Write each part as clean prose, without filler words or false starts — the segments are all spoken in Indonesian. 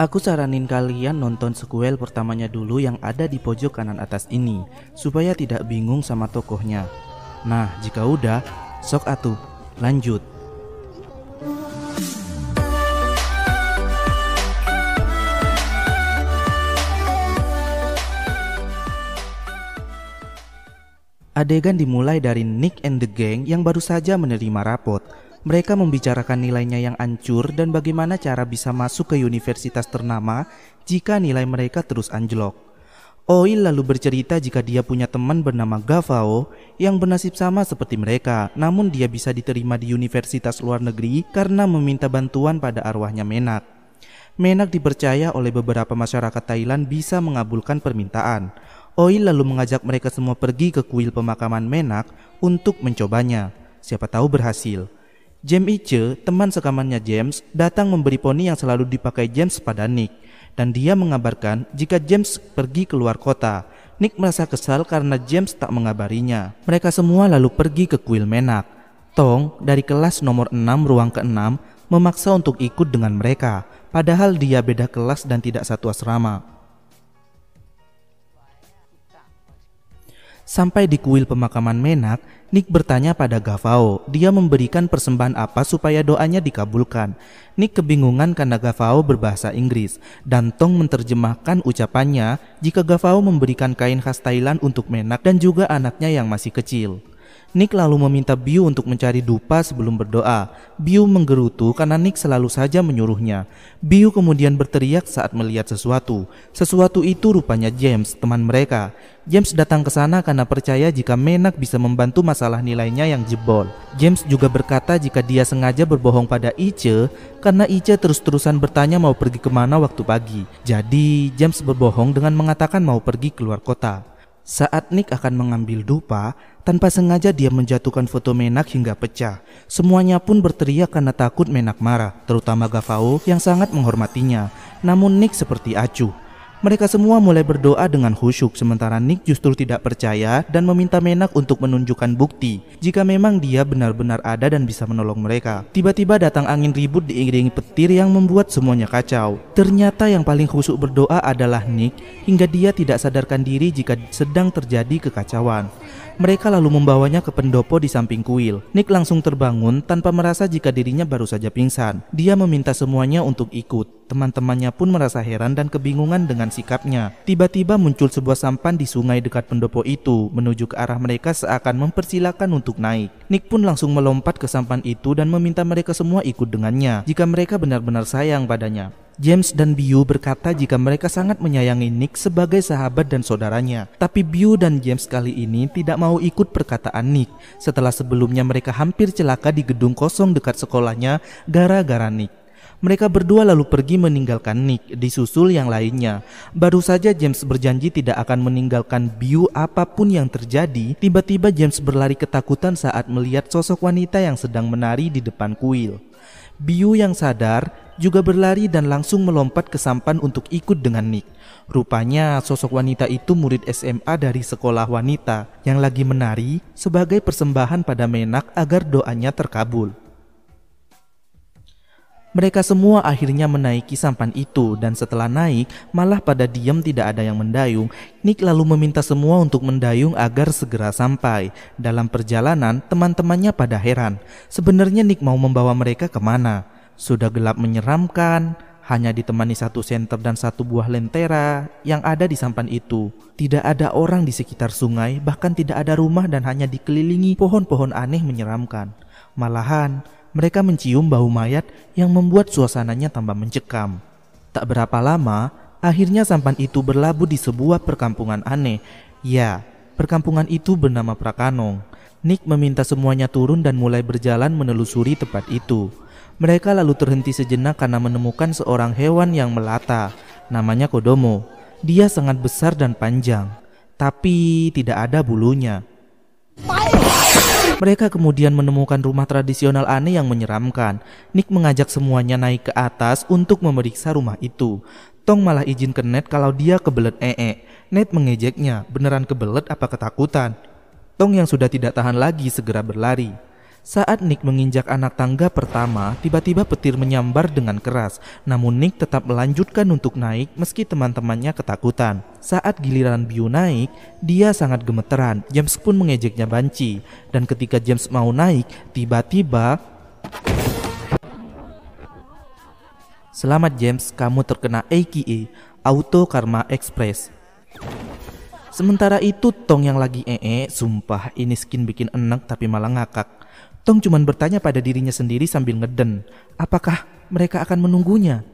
Aku saranin kalian nonton sequel pertamanya dulu yang ada di pojok kanan atas ini, supaya tidak bingung sama tokohnya. Nah, jika udah, sok atuh, lanjut. Adegan dimulai dari Nick and the Gang yang baru saja menerima rapot. Mereka membicarakan nilainya yang hancur dan bagaimana cara bisa masuk ke universitas ternama jika nilai mereka terus anjlok. Oil lalu bercerita jika dia punya teman bernama Gavao yang bernasib sama seperti mereka, namun dia bisa diterima di universitas luar negeri karena meminta bantuan pada arwahnya Menak. Menak dipercaya oleh beberapa masyarakat Thailand bisa mengabulkan permintaan. Oil lalu mengajak mereka semua pergi ke kuil pemakaman Menak untuk mencobanya. Siapa tahu berhasil. James Ice, teman sekamarnya James, datang memberi poni yang selalu dipakai James pada Nick. Dan dia mengabarkan jika James pergi keluar kota. Nick merasa kesal karena James tak mengabarinya. Mereka semua lalu pergi ke kuil Menak. Tong dari kelas nomor 6 ruang ke-6 memaksa untuk ikut dengan mereka. Padahal dia beda kelas dan tidak satu asrama. Sampai di kuil pemakaman Menak, Nick bertanya pada Gavao dia memberikan persembahan apa supaya doanya dikabulkan. Nick kebingungan karena Gavao berbahasa Inggris dan Tong menerjemahkan ucapannya jika Gavao memberikan kain khas Thailand untuk Menak dan juga anaknya yang masih kecil. Nick lalu meminta Biu untuk mencari dupa sebelum berdoa. Biu menggerutu karena Nick selalu saja menyuruhnya. Biu kemudian berteriak saat melihat sesuatu. Sesuatu itu rupanya James, teman mereka. James datang ke sana karena percaya jika Menak bisa membantu masalah nilainya yang jebol. James juga berkata jika dia sengaja berbohong pada Ice karena Ice terus-terusan bertanya mau pergi kemana waktu pagi. Jadi James berbohong dengan mengatakan mau pergi keluar kota. Saat Nick akan mengambil dupa, tanpa sengaja dia menjatuhkan foto Menak hingga pecah. Semuanya pun berteriak karena takut Menak marah, terutama Gavao yang sangat menghormatinya. Namun Nick seperti acuh. Mereka semua mulai berdoa dengan khusyuk, sementara Nick justru tidak percaya dan meminta Menak untuk menunjukkan bukti jika memang dia benar-benar ada dan bisa menolong mereka. Tiba-tiba datang angin ribut diiringi petir yang membuat semuanya kacau. Ternyata yang paling khusyuk berdoa adalah Nick hingga dia tidak sadarkan diri jika sedang terjadi kekacauan. Mereka lalu membawanya ke pendopo di samping kuil. Nick langsung terbangun tanpa merasa jika dirinya baru saja pingsan. Dia meminta semuanya untuk ikut. Teman-temannya pun merasa heran dan kebingungan dengan sikapnya. Tiba-tiba muncul sebuah sampan di sungai dekat pendopo itu menuju ke arah mereka seakan mempersilakan untuk naik. Nick pun langsung melompat ke sampan itu dan meminta mereka semua ikut dengannya jika mereka benar-benar sayang padanya. James dan Biu berkata jika mereka sangat menyayangi Nick sebagai sahabat dan saudaranya. Tapi Biu dan James kali ini tidak mau ikut perkataan Nick setelah sebelumnya mereka hampir celaka di gedung kosong dekat sekolahnya gara-gara Nick. Mereka berdua lalu pergi meninggalkan Nick, disusul yang lainnya. Baru saja James berjanji tidak akan meninggalkan Biu apapun yang terjadi, tiba-tiba James berlari ketakutan saat melihat sosok wanita yang sedang menari di depan kuil. Biu yang sadar juga berlari dan langsung melompat ke sampan untuk ikut dengan Nick. Rupanya sosok wanita itu murid SMA dari sekolah wanita yang lagi menari sebagai persembahan pada Menak agar doanya terkabul. Mereka semua akhirnya menaiki sampan itu dan setelah naik malah pada diam tidak ada yang mendayung. Nick lalu meminta semua untuk mendayung agar segera sampai. Dalam perjalanan teman-temannya pada heran. Sebenarnya Nick mau membawa mereka kemana? Sudah gelap menyeramkan, hanya ditemani satu senter dan satu buah lentera yang ada di sampan itu. Tidak ada orang di sekitar sungai, bahkan tidak ada rumah dan hanya dikelilingi pohon-pohon aneh menyeramkan. Malahan mereka mencium bau mayat yang membuat suasananya tambah mencekam. Tak berapa lama, akhirnya sampan itu berlabuh di sebuah perkampungan aneh. Ya, perkampungan itu bernama Prakanong. Nick meminta semuanya turun dan mulai berjalan menelusuri tempat itu. Mereka lalu terhenti sejenak karena menemukan seorang hewan yang melata. Namanya Kodomo. Dia sangat besar dan panjang, tapi tidak ada bulunya. Mereka kemudian menemukan rumah tradisional aneh yang menyeramkan. Nick mengajak semuanya naik ke atas untuk memeriksa rumah itu. Tong malah izin ke Ned kalau dia kebelet Ned mengejeknya, beneran kebelet apa ketakutan? Tong yang sudah tidak tahan lagi segera berlari. Saat Nick menginjak anak tangga pertama, tiba-tiba petir menyambar dengan keras. Namun Nick tetap melanjutkan untuk naik meski teman-temannya ketakutan. Saat giliran Biu naik, dia sangat gemeteran. James pun mengejeknya banci. Dan ketika James mau naik, tiba-tiba... Selamat James, kamu terkena AKA, Auto Karma Express. Sementara itu Tong yang lagi sumpah ini skin bikin enak tapi malah ngakak. Tong cuman bertanya pada dirinya sendiri sambil ngeden, apakah mereka akan menunggunya?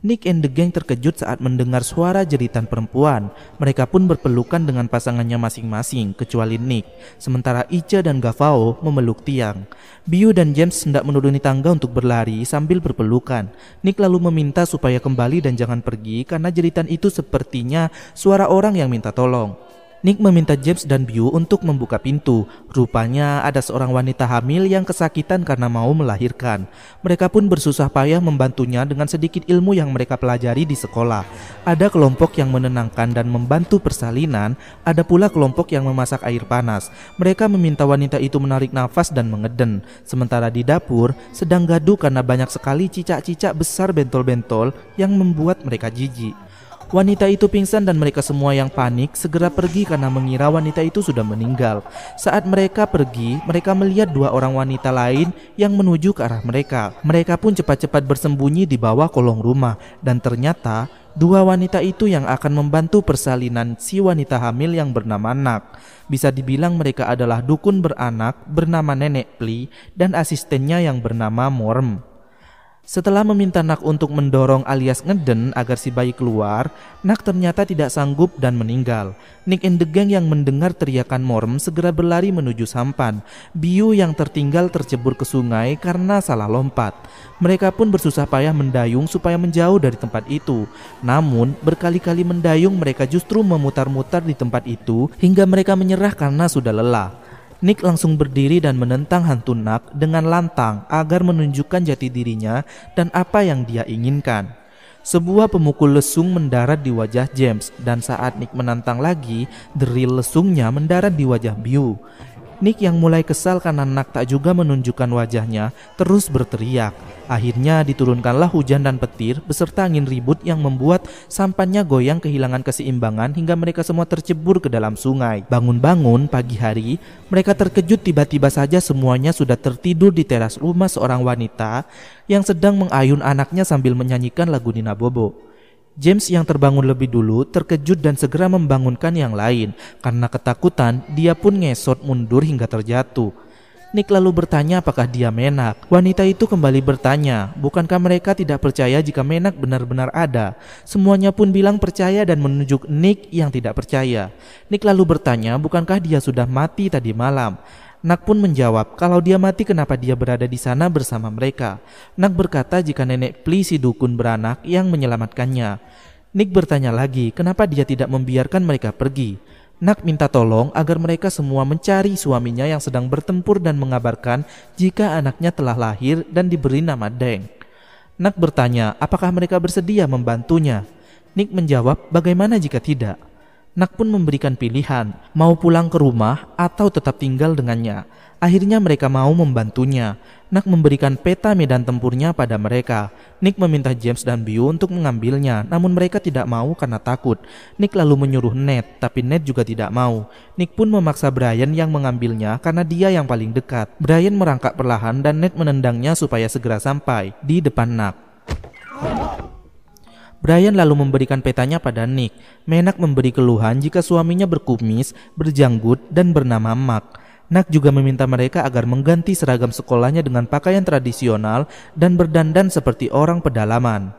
Nick and the gang terkejut saat mendengar suara jeritan perempuan. Mereka pun berpelukan dengan pasangannya masing-masing, kecuali Nick. Sementara Icha dan Gavao memeluk tiang. Biu dan James hendak menuruni tangga untuk berlari sambil berpelukan. Nick lalu meminta supaya kembali dan jangan pergi karena jeritan itu sepertinya suara orang yang minta tolong. Nick meminta James dan Biu untuk membuka pintu. Rupanya ada seorang wanita hamil yang kesakitan karena mau melahirkan. Mereka pun bersusah payah membantunya dengan sedikit ilmu yang mereka pelajari di sekolah. Ada kelompok yang menenangkan dan membantu persalinan, ada pula kelompok yang memasak air panas. Mereka meminta wanita itu menarik nafas dan mengeden. Sementara di dapur sedang gaduh karena banyak sekali cicak-cicak besar bentol-bentol yang membuat mereka jijik. Wanita itu pingsan dan mereka semua yang panik segera pergi karena mengira wanita itu sudah meninggal. Saat mereka pergi, mereka melihat dua orang wanita lain yang menuju ke arah mereka. Mereka pun cepat-cepat bersembunyi di bawah kolong rumah. Dan ternyata dua wanita itu yang akan membantu persalinan si wanita hamil yang bernama Nak. Bisa dibilang mereka adalah dukun beranak bernama Nenek Pli dan asistennya yang bernama Morm. Setelah meminta Nak untuk mendorong alias ngeden agar si bayi keluar, Nak ternyata tidak sanggup dan meninggal. Nick and the gang yang mendengar teriakan Morm segera berlari menuju sampan. Biu yang tertinggal tercebur ke sungai karena salah lompat. Mereka pun bersusah payah mendayung supaya menjauh dari tempat itu. Namun berkali-kali mendayung mereka justru memutar-mutar di tempat itu hingga mereka menyerah karena sudah lelah. Nick langsung berdiri dan menentang hantu Nak dengan lantang agar menunjukkan jati dirinya dan apa yang dia inginkan. Sebuah pemukul lesung mendarat di wajah James dan saat Nick menantang lagi, deril lesungnya mendarat di wajah Biu. Nick yang mulai kesal karena Nak tak juga menunjukkan wajahnya terus berteriak. Akhirnya diturunkanlah hujan dan petir beserta angin ribut yang membuat sampannya goyang kehilangan keseimbangan hingga mereka semua tercebur ke dalam sungai. Bangun-bangun pagi hari, mereka terkejut tiba-tiba saja semuanya sudah tertidur di teras rumah seorang wanita yang sedang mengayun anaknya sambil menyanyikan lagu Nina Bobo. James yang terbangun lebih dulu terkejut dan segera membangunkan yang lain. Karena ketakutan, dia pun ngesot mundur hingga terjatuh. Nick lalu bertanya apakah dia Menak. Wanita itu kembali bertanya, bukankah mereka tidak percaya jika Menak benar-benar ada? Semuanya pun bilang percaya dan menunjuk Nick yang tidak percaya. Nick lalu bertanya, bukankah dia sudah mati tadi malam? Nak pun menjawab, kalau dia mati kenapa dia berada di sana bersama mereka? Nak berkata jika Nenek Pli si dukun beranak yang menyelamatkannya. Nick bertanya lagi, kenapa dia tidak membiarkan mereka pergi? Nak minta tolong agar mereka semua mencari suaminya yang sedang bertempur dan mengabarkan jika anaknya telah lahir dan diberi nama Deng. Nak bertanya, apakah mereka bersedia membantunya? Nick menjawab, bagaimana jika tidak? Nak pun memberikan pilihan, mau pulang ke rumah atau tetap tinggal dengannya. Akhirnya mereka mau membantunya. Nak memberikan peta medan tempurnya pada mereka. Nick meminta James dan Biu untuk mengambilnya, namun mereka tidak mau karena takut. Nick lalu menyuruh Ned, tapi Ned juga tidak mau. Nick pun memaksa Brian yang mengambilnya karena dia yang paling dekat. Brian merangkak perlahan dan Ned menendangnya supaya segera sampai di depan Nak. Brian lalu memberikan petanya pada Nick. Menak memberi keluhan jika suaminya berkumis, berjanggut, dan bernama Mark. Nak juga meminta mereka agar mengganti seragam sekolahnya dengan pakaian tradisional dan berdandan seperti orang pedalaman.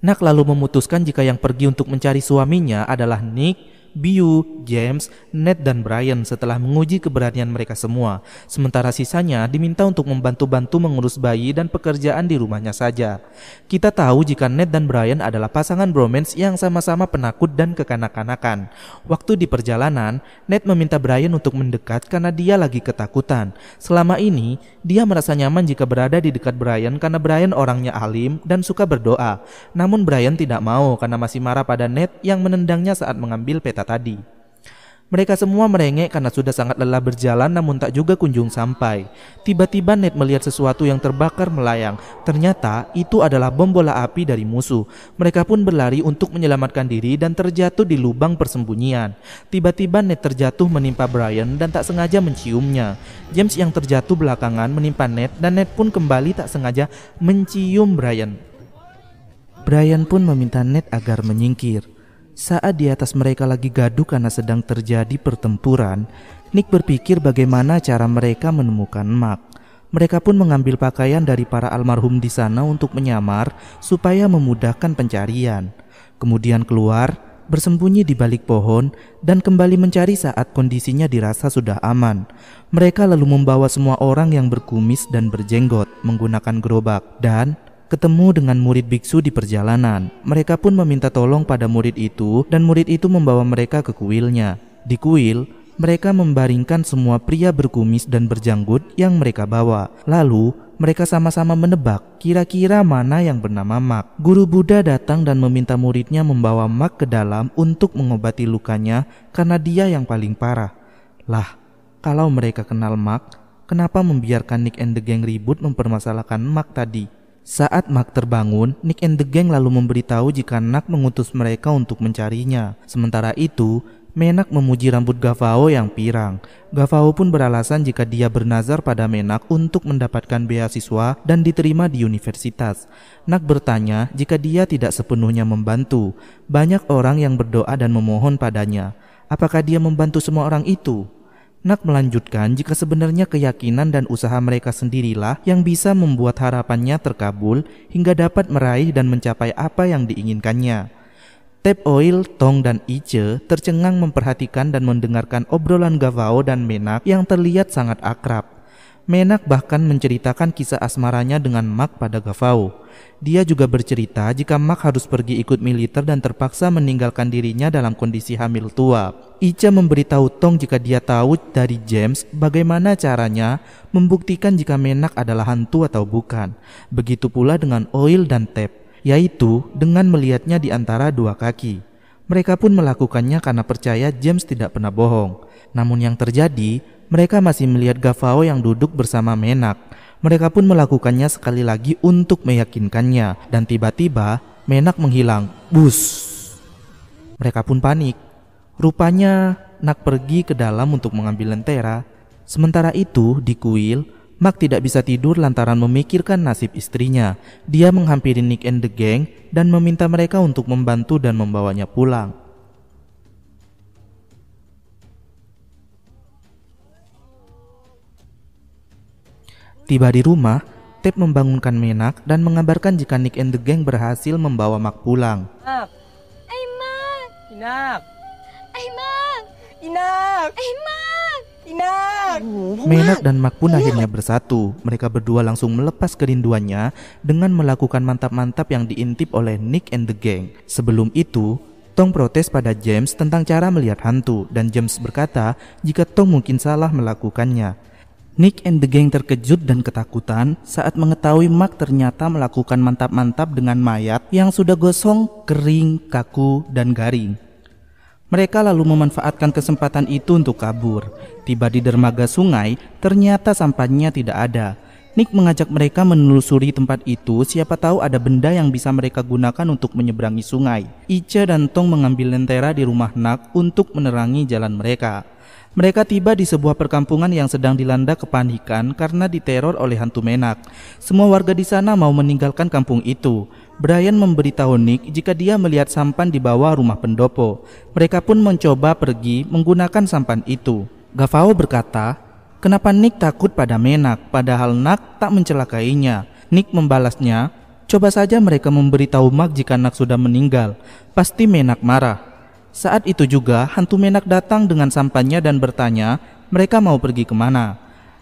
Nak lalu memutuskan jika yang pergi untuk mencari suaminya adalah Nick, Biu, James, Ned, dan Brian setelah menguji keberanian mereka semua. Sementara sisanya diminta untuk membantu-bantu mengurus bayi dan pekerjaan di rumahnya saja. Kita tahu jika Ned dan Brian adalah pasangan bromance yang sama-sama penakut dan kekanak-kanakan. Waktu di perjalanan, Ned meminta Brian untuk mendekat karena dia lagi ketakutan. Selama ini, dia merasa nyaman jika berada di dekat Brian karena Brian orangnya alim dan suka berdoa. Namun Brian tidak mau karena masih marah pada Ned yang menendangnya saat mengambil peta tadi. Mereka semua merengek karena sudah sangat lelah berjalan namun tak juga kunjung sampai. Tiba-tiba Ned melihat sesuatu yang terbakar melayang. Ternyata itu adalah bom bola api dari musuh. Mereka pun berlari untuk menyelamatkan diri dan terjatuh di lubang persembunyian. Tiba-tiba Ned terjatuh menimpa Brian dan tak sengaja menciumnya. James yang terjatuh belakangan menimpa Ned dan Ned pun kembali tak sengaja mencium Brian. Brian pun meminta Ned agar menyingkir. Saat di atas mereka lagi gaduh karena sedang terjadi pertempuran, Nick berpikir bagaimana cara mereka menemukan Mark. Mereka pun mengambil pakaian dari para almarhum di sana untuk menyamar supaya memudahkan pencarian. Kemudian keluar, bersembunyi di balik pohon, dan kembali mencari saat kondisinya dirasa sudah aman. Mereka lalu membawa semua orang yang berkumis dan berjenggot menggunakan gerobak dan ketemu dengan murid biksu di perjalanan. Mereka pun meminta tolong pada murid itu dan murid itu membawa mereka ke kuilnya. Di kuil, mereka membaringkan semua pria berkumis dan berjanggut yang mereka bawa. Lalu, mereka sama-sama menebak kira-kira mana yang bernama Mark. Guru Buddha datang dan meminta muridnya membawa Mark ke dalam untuk mengobati lukanya karena dia yang paling parah. Lah, kalau mereka kenal Mark, kenapa membiarkan Nick and the Gang ribut mempermasalahkan Mark tadi? Saat Mark terbangun, Nick and the Gang lalu memberitahu jika Nak mengutus mereka untuk mencarinya. Sementara itu, Menak memuji rambut Gavao yang pirang. Gavao pun beralasan jika dia bernazar pada Menak untuk mendapatkan beasiswa dan diterima di universitas. Nak bertanya jika dia tidak sepenuhnya membantu. Banyak orang yang berdoa dan memohon padanya. Apakah dia membantu semua orang itu? Nak melanjutkan jika sebenarnya keyakinan dan usaha mereka sendirilah yang bisa membuat harapannya terkabul hingga dapat meraih dan mencapai apa yang diinginkannya. Tap Oil, Tong, dan Ice tercengang memperhatikan dan mendengarkan obrolan Gavao dan Menak yang terlihat sangat akrab. Menak bahkan menceritakan kisah asmaranya dengan Mark pada Gavao. Dia juga bercerita jika Mark harus pergi ikut militer dan terpaksa meninggalkan dirinya dalam kondisi hamil tua. Ice memberitahu Tong jika dia tahu dari James bagaimana caranya membuktikan jika Menak adalah hantu atau bukan. Begitu pula dengan Oil dan Tap, yaitu dengan melihatnya di antara dua kaki. Mereka pun melakukannya karena percaya James tidak pernah bohong. Namun yang terjadi, mereka masih melihat Gavao yang duduk bersama Menak. Mereka pun melakukannya sekali lagi untuk meyakinkannya. Dan tiba-tiba Menak menghilang. Bus! Mereka pun panik. Rupanya Nak pergi ke dalam untuk mengambil lentera. Sementara itu di kuil, Mark tidak bisa tidur lantaran memikirkan nasib istrinya. Dia menghampiri Nick and the Gang dan meminta mereka untuk membantu dan membawanya pulang. Tiba di rumah, Tap membangunkan Menak dan mengabarkan jika Nick and the Gang berhasil membawa Mark pulang. Mark! Ay, Mark! Inak! Ay, Mark! Inak! Ay, Mark! Inak! Menak dan Mark pun akhirnya bersatu. Mereka berdua langsung melepas kerinduannya dengan melakukan mantap-mantap yang diintip oleh Nick and the Gang. Sebelum itu, Tong protes pada James tentang cara melihat hantu dan James berkata jika Tong mungkin salah melakukannya. Nick and the Gang terkejut dan ketakutan saat mengetahui Mark ternyata melakukan mantap-mantap dengan mayat yang sudah gosong, kering, kaku, dan garing. Mereka lalu memanfaatkan kesempatan itu untuk kabur. Tiba di dermaga sungai, ternyata sampannya tidak ada. Nick mengajak mereka menelusuri tempat itu, siapa tahu ada benda yang bisa mereka gunakan untuk menyeberangi sungai. Ice dan Tong mengambil lentera di rumah Nak untuk menerangi jalan mereka. Mereka tiba di sebuah perkampungan yang sedang dilanda kepanikan karena diteror oleh hantu Menak. Semua warga di sana mau meninggalkan kampung itu. Brian memberitahu Nick jika dia melihat sampan di bawah rumah pendopo. Mereka pun mencoba pergi menggunakan sampan itu. Gavao berkata, kenapa Nick takut pada Menak padahal Nak tak mencelakainya. Nick membalasnya, coba saja mereka memberitahu Mark jika Nak sudah meninggal. Pasti Menak marah. Saat itu juga hantu Menak datang dengan sampannya dan bertanya mereka mau pergi kemana.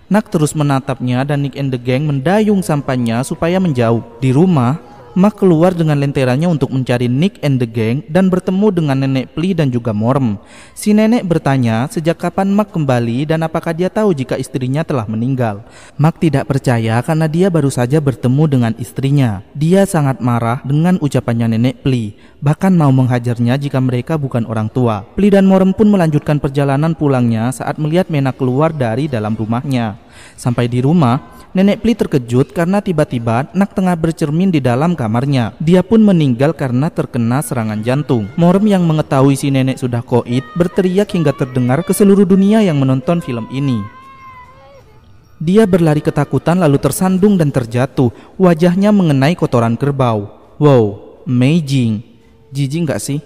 Nak terus menatapnya dan Nick and the Gang mendayung sampannya supaya menjauh. Di rumah, Mark keluar dengan lenteranya untuk mencari Nick and the gang dan bertemu dengan Nenek Pli dan juga Morm. Si nenek bertanya sejak kapan Mark kembali dan apakah dia tahu jika istrinya telah meninggal. Mark tidak percaya karena dia baru saja bertemu dengan istrinya. Dia sangat marah dengan ucapannya Nenek Pli, bahkan mau menghajarnya jika mereka bukan orang tua. Pli dan Morm pun melanjutkan perjalanan pulangnya saat melihat Menak keluar dari dalam rumahnya. Sampai di rumah, Nenek Pli terkejut karena tiba-tiba Nak tengah bercermin di dalam kamarnya. Dia pun meninggal karena terkena serangan jantung. Morm yang mengetahui si nenek sudah koid berteriak hingga terdengar ke seluruh dunia yang menonton film ini. Dia berlari ketakutan lalu tersandung dan terjatuh. Wajahnya mengenai kotoran kerbau. Wow, amazing. Jijik gak sih?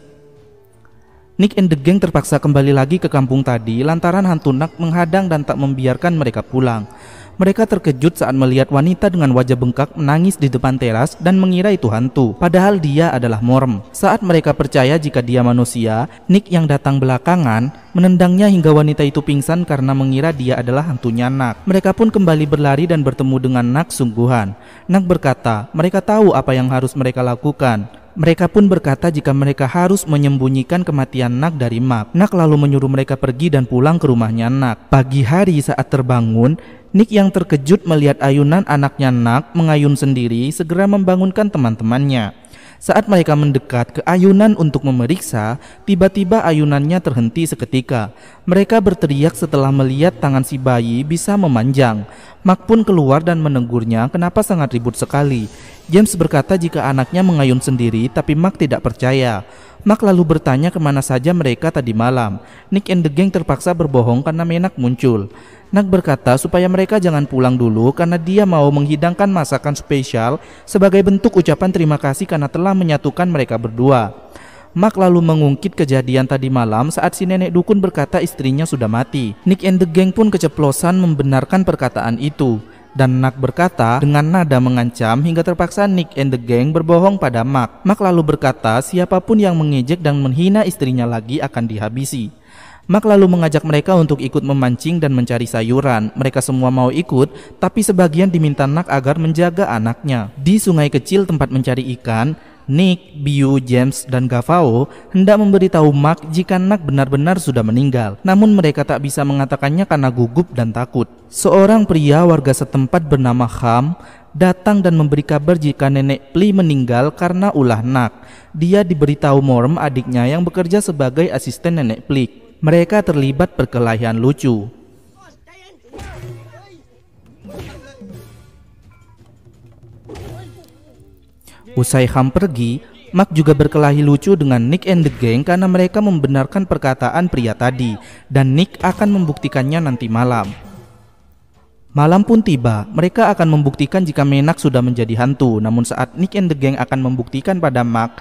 Nick and the gang terpaksa kembali lagi ke kampung tadi lantaran hantu Nak menghadang dan tak membiarkan mereka pulang. Mereka terkejut saat melihat wanita dengan wajah bengkak menangis di depan teras dan mengira itu hantu, padahal dia adalah Morm. Saat mereka percaya jika dia manusia, Nick yang datang belakangan menendangnya hingga wanita itu pingsan karena mengira dia adalah hantunya Nak. Mereka pun kembali berlari dan bertemu dengan Nak sungguhan. Nak berkata, mereka tahu apa yang harus mereka lakukan. Mereka pun berkata jika mereka harus menyembunyikan kematian Nak dari Mark. Nak lalu menyuruh mereka pergi dan pulang ke rumahnya Nak. Pagi hari saat terbangun, Nick yang terkejut melihat ayunan anaknya Nak mengayun sendiri segera membangunkan teman-temannya. Saat mereka mendekat ke ayunan untuk memeriksa, tiba-tiba ayunannya terhenti seketika. Mereka berteriak setelah melihat tangan si bayi bisa memanjang. Mark pun keluar dan menegurnya kenapa sangat ribut sekali. James berkata jika anaknya mengayun sendiri, tapi Mark tidak percaya. Mark lalu bertanya kemana saja mereka tadi malam. Nick and the gang terpaksa berbohong karena Menak muncul. Nak berkata supaya mereka jangan pulang dulu karena dia mau menghidangkan masakan spesial sebagai bentuk ucapan terima kasih karena telah menyatukan mereka berdua. Mark lalu mengungkit kejadian tadi malam saat si nenek dukun berkata istrinya sudah mati. Nick and the gang pun keceplosan membenarkan perkataan itu. Dan Nak berkata dengan nada mengancam hingga terpaksa Nick and the gang berbohong pada Mark. Mark lalu berkata siapapun yang mengejek dan menghina istrinya lagi akan dihabisi. Mark lalu mengajak mereka untuk ikut memancing dan mencari sayuran. Mereka semua mau ikut, tapi sebagian diminta Nak agar menjaga anaknya. Di sungai kecil tempat mencari ikan, Nick, Biu, James, dan Gavao hendak memberitahu Mark jika Nak benar-benar sudah meninggal. Namun mereka tak bisa mengatakannya karena gugup dan takut. Seorang pria warga setempat bernama Ham datang dan memberi kabar jika Nenek Pli meninggal karena ulah Nak. Dia diberitahu Morm, adiknya yang bekerja sebagai asisten Nenek Pli. Mereka terlibat perkelahian lucu. Usai Ham pergi, Mark juga berkelahi lucu dengan Nick and the gang karena mereka membenarkan perkataan pria tadi, dan Nick akan membuktikannya nanti malam. Malam pun tiba, mereka akan membuktikan jika Menak sudah menjadi hantu. Namun saat Nick and the gang akan membuktikan pada Mark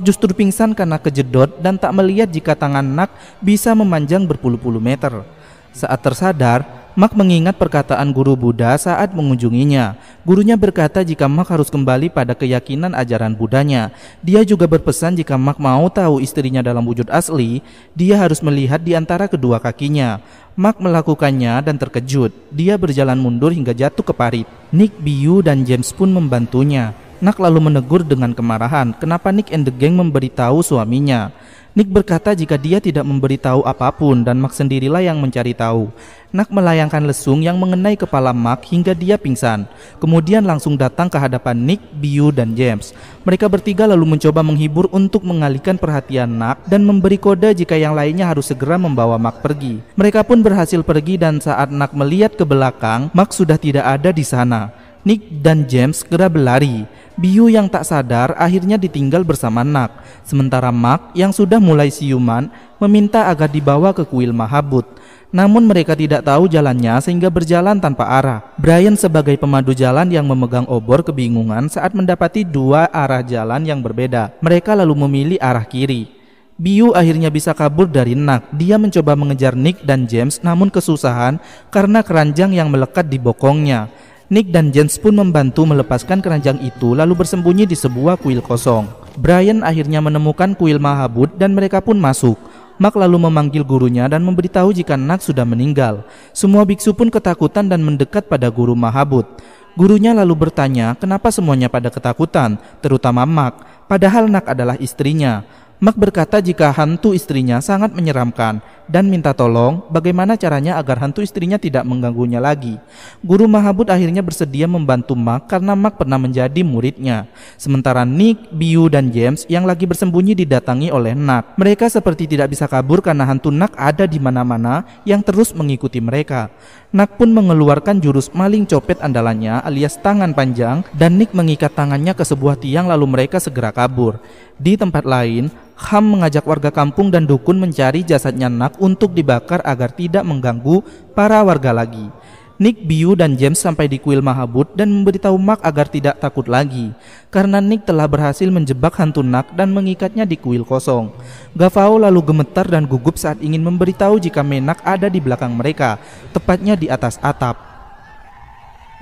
justru pingsan karena kejedot dan tak melihat jika tangan Nak bisa memanjang berpuluh-puluh meter. Saat tersadar, Mark mengingat perkataan guru Buddha saat mengunjunginya. Gurunya berkata jika Mark harus kembali pada keyakinan ajaran Buddhanya. Dia juga berpesan jika Mark mau tahu istrinya dalam wujud asli, dia harus melihat di antara kedua kakinya. Mark melakukannya dan terkejut. Dia berjalan mundur hingga jatuh ke parit. Nick, Biu, dan James pun membantunya. Nak lalu menegur dengan kemarahan kenapa Nick and the gang memberitahu suaminya. Nick berkata jika dia tidak memberitahu apapun dan Mark sendirilah yang mencari tahu. Nak melayangkan lesung yang mengenai kepala Mark hingga dia pingsan. Kemudian langsung datang ke hadapan Nick, Biu, dan James. Mereka bertiga lalu mencoba menghibur untuk mengalihkan perhatian Nak dan memberi kode jika yang lainnya harus segera membawa Mark pergi. Mereka pun berhasil pergi dan saat Nak melihat ke belakang, Mark sudah tidak ada di sana. Nick dan James segera berlari. Biu yang tak sadar akhirnya ditinggal bersama Nak. Sementara Mark yang sudah mulai siuman meminta agar dibawa ke kuil Mahabut. Namun mereka tidak tahu jalannya sehingga berjalan tanpa arah. Brian sebagai pemandu jalan yang memegang obor kebingungan saat mendapati dua arah jalan yang berbeda. Mereka lalu memilih arah kiri. Biu akhirnya bisa kabur dari Nak. Dia mencoba mengejar Nick dan James namun kesusahan karena keranjang yang melekat di bokongnya. Nick dan James pun membantu melepaskan keranjang itu lalu bersembunyi di sebuah kuil kosong. Brian akhirnya menemukan kuil Mahabut dan mereka pun masuk. Mark lalu memanggil gurunya dan memberitahu jika Nak sudah meninggal. Semua biksu pun ketakutan dan mendekat pada guru Mahabut. Gurunya lalu bertanya kenapa semuanya pada ketakutan, terutama Mak, padahal Nak adalah istrinya. Mak berkata jika hantu istrinya sangat menyeramkan dan minta tolong bagaimana caranya agar hantu istrinya tidak mengganggunya lagi. Guru Mahabut akhirnya bersedia membantu Mak karena Mak pernah menjadi muridnya. Sementara Nick, Biu, dan James yang lagi bersembunyi didatangi oleh Nak. Mereka seperti tidak bisa kabur karena hantu Nak ada di mana-mana yang terus mengikuti mereka. Nak pun mengeluarkan jurus maling copet andalannya alias tangan panjang dan Nick mengikat tangannya ke sebuah tiang lalu mereka segera kabur. Di tempat lain, Ham mengajak warga kampung dan dukun mencari jasadnya Nak untuk dibakar agar tidak mengganggu para warga lagi. Nick, Biu, dan James sampai di kuil Mahabut dan memberitahu Mak agar tidak takut lagi karena Nick telah berhasil menjebak hantu Nak dan mengikatnya di kuil kosong. Gavao lalu gemetar dan gugup saat ingin memberitahu jika Menak ada di belakang mereka, tepatnya di atas atap.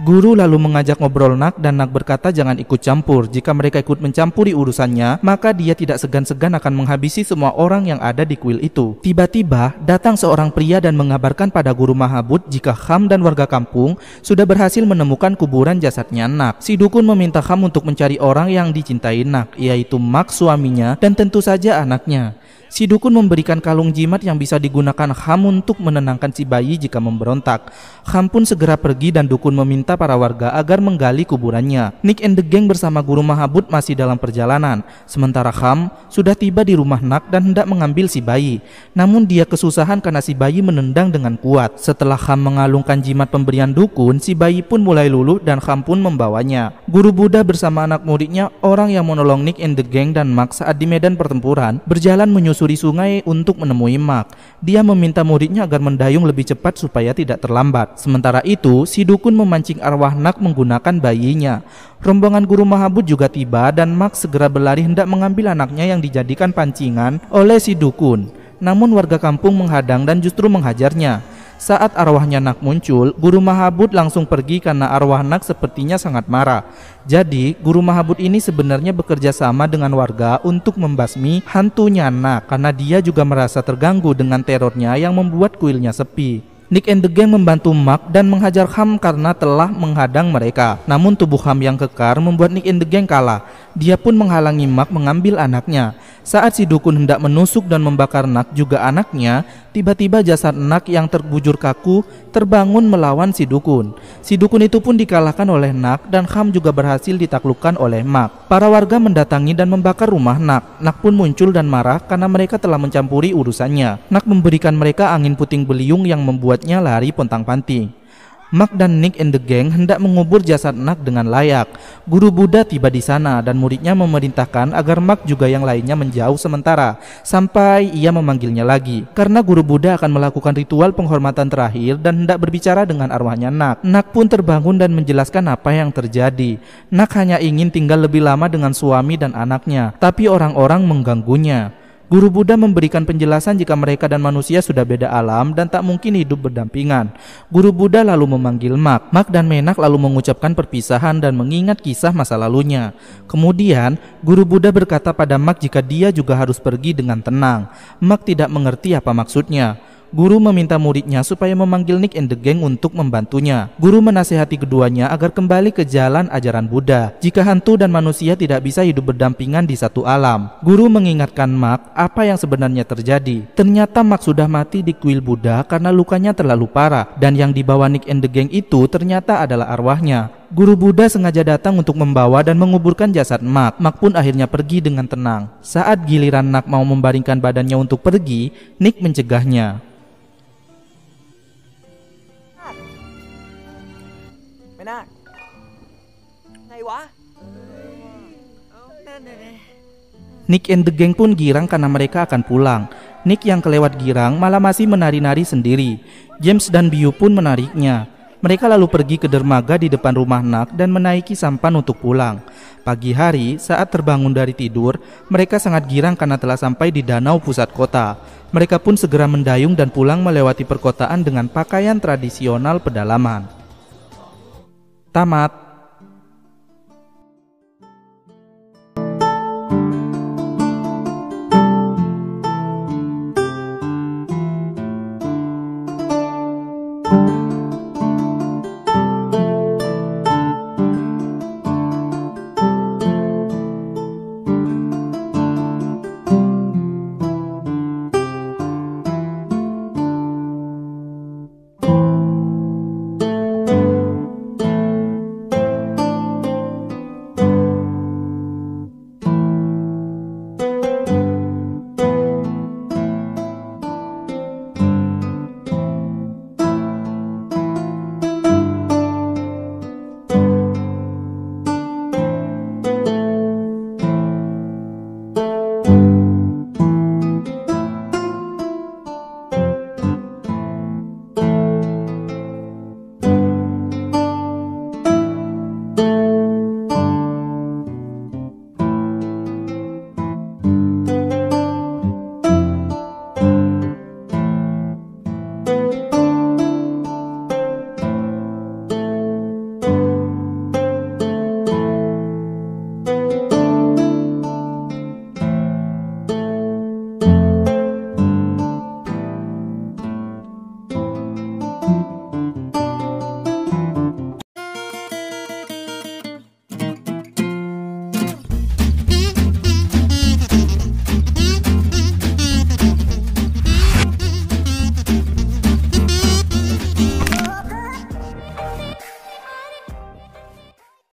Guru lalu mengajak ngobrol Nak dan Nak berkata jangan ikut campur. Jika mereka ikut mencampuri urusannya, maka dia tidak segan-segan akan menghabisi semua orang yang ada di kuil itu. Tiba-tiba datang seorang pria dan mengabarkan pada Guru Mahabut jika Ham dan warga kampung sudah berhasil menemukan kuburan jasadnya Nak. Si dukun meminta Ham untuk mencari orang yang dicintai Nak, yaitu Mak suaminya dan tentu saja anaknya. Si dukun memberikan kalung jimat yang bisa digunakan Ham untuk menenangkan si bayi jika memberontak. Ham pun segera pergi dan dukun meminta para warga agar menggali kuburannya. Nick and the gang bersama Guru Mahabut masih dalam perjalanan. Sementara Ham sudah tiba di rumah Nak dan hendak mengambil si bayi. Namun dia kesusahan karena si bayi menendang dengan kuat. Setelah Ham mengalungkan jimat pemberian dukun, si bayi pun mulai luluh dan Ham pun membawanya. Guru Buddha bersama anak muridnya, orang yang menolong Nick and the gang dan Mak saat di medan pertempuran, berjalan menyusuri sungai untuk menemui Mak. Dia meminta muridnya agar mendayung lebih cepat supaya tidak terlambat. Sementara itu, si dukun memancing arwah Nak menggunakan bayinya. Rombongan Guru Mahabut juga tiba dan Mak segera berlari hendak mengambil anaknya yang dijadikan pancingan oleh si dukun. Namun warga kampung menghadang dan justru menghajarnya. Saat arwahnya Nak muncul, Guru Mahabut langsung pergi karena arwah Nak sepertinya sangat marah. Jadi, Guru Mahabut ini sebenarnya bekerja sama dengan warga untuk membasmi hantunya Nak karena dia juga merasa terganggu dengan terornya yang membuat kuilnya sepi. Nick and the gang membantu Mak dan menghajar Ham karena telah menghadang mereka. Namun tubuh Ham yang kekar membuat Nick and the gang kalah. Dia pun menghalangi Mak mengambil anaknya. Saat si dukun hendak menusuk dan membakar Nak juga anaknya, tiba-tiba jasad Nak yang terbujur kaku terbangun melawan si dukun. Si dukun itu pun dikalahkan oleh Nak dan Ham juga berhasil ditaklukkan oleh Mak. Para warga mendatangi dan membakar rumah Nak. Nak pun muncul dan marah karena mereka telah mencampuri urusannya. Nak memberikan mereka angin puting beliung yang membuatnya lari pontang-panting. Mak dan Nick and the gang hendak mengubur jasad Nak dengan layak. Guru Buddha tiba di sana dan muridnya memerintahkan agar Mak juga yang lainnya menjauh sementara sampai ia memanggilnya lagi. Karena Guru Buddha akan melakukan ritual penghormatan terakhir dan hendak berbicara dengan arwahnya Nak. Nak pun terbangun dan menjelaskan apa yang terjadi. Nak hanya ingin tinggal lebih lama dengan suami dan anaknya, tapi orang-orang mengganggunya. Guru Buddha memberikan penjelasan jika mereka dan manusia sudah beda alam dan tak mungkin hidup berdampingan. Guru Buddha lalu memanggil Mak. Mak dan Menak lalu mengucapkan perpisahan dan mengingat kisah masa lalunya. Kemudian, Guru Buddha berkata pada Mak jika dia juga harus pergi dengan tenang. Mak tidak mengerti apa maksudnya. Guru meminta muridnya supaya memanggil Nick and the gang untuk membantunya. Guru menasihati keduanya agar kembali ke jalan ajaran Buddha. Jika hantu dan manusia tidak bisa hidup berdampingan di satu alam. Guru mengingatkan Mak apa yang sebenarnya terjadi. Ternyata Mak sudah mati di kuil Buddha karena lukanya terlalu parah. Dan yang dibawa Nick and the gang itu ternyata adalah arwahnya. Guru Buddha sengaja datang untuk membawa dan menguburkan jasad Mak. Mak pun akhirnya pergi dengan tenang. Saat giliran Nak mau membaringkan badannya untuk pergi, Nick mencegahnya. Menak, ngày quá. Nick and the gang pun girang karena mereka akan pulang. Nick yang kelewat girang malah masih menari-nari sendiri. James dan Biu pun menariknya. Mereka lalu pergi ke dermaga di depan rumah Nak dan menaiki sampan untuk pulang. Pagi hari, saat terbangun dari tidur, mereka sangat girang karena telah sampai di danau pusat kota. Mereka pun segera mendayung dan pulang melewati perkotaan dengan pakaian tradisional pedalaman. Tamat.